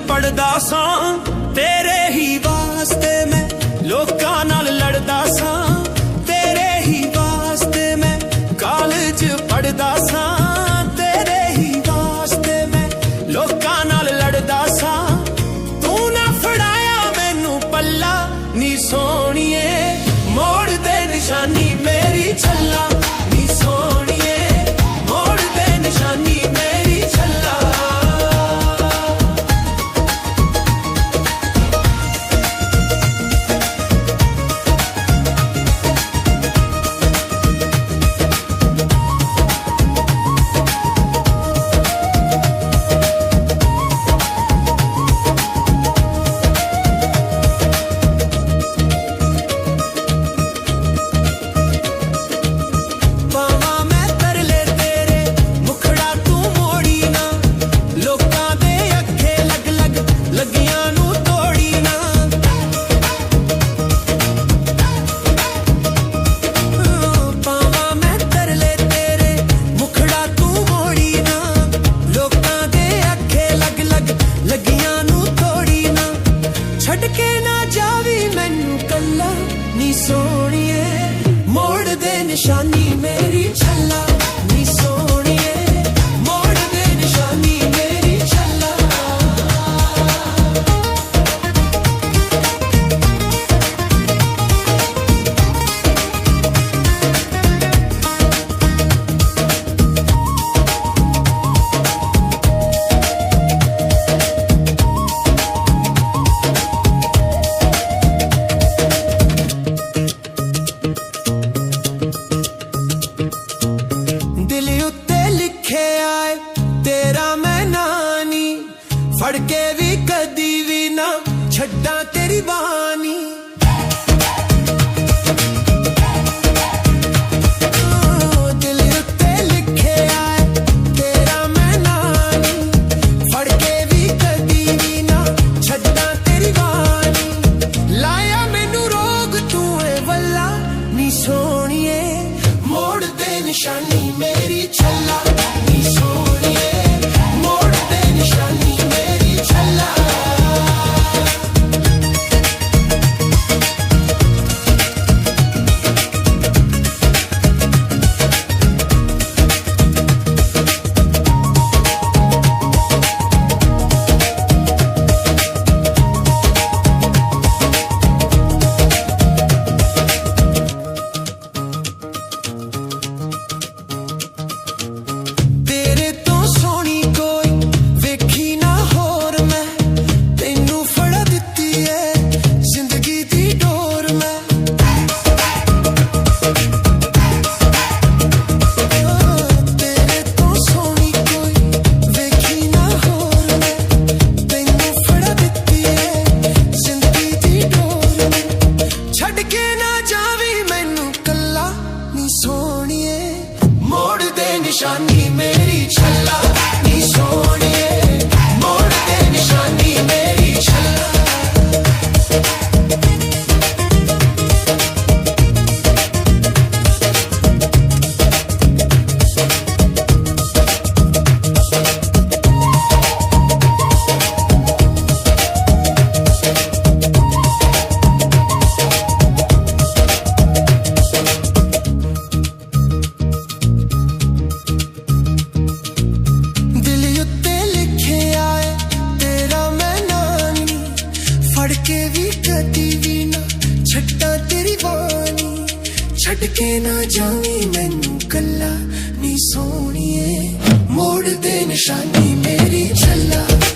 पढ़दा सां तेरे ही वास्ते मैं लोकां नाल लड़दा सां तेरे ही वास्ते मैं कॉलेज पढ़दा सां तेरे ही वास्ते मैं लोकां नाल लड़दा सां तू ना फड़ाया मैनू पल्ला नी सोहणीए मोड़ दे निशानी मेरी छल्ला नी सोहणीए मोड़ दे निशानी मेरी छल्ला निशानी मेरी छल्ला नी सोहणीए मोड़ दे निशानी मेरी छल्ला फड़ के भी कदी भी ना छड्डा तेरी बानी दिल उत्ते लिखे आए तेरा मैं नानी फड़ के भी कदी भी ना छड्डा तेरी बानी लाया मैनू रोग तू है वल्ला नी सोहणीए मोड़ दे निशानी मेरी छल्ला नी सोहणीए मोड़ दे निशानी निशानी मेरी छल्ला नी सोहणीए मोड़ दे निशानी मेरी छल्ला के भी कदी भी ना छड्डा तेरी बानी छड़ के ना जावी मैनू कल्ला नी सोहणीए मोड़ दे निशानी मेरी छल्ला।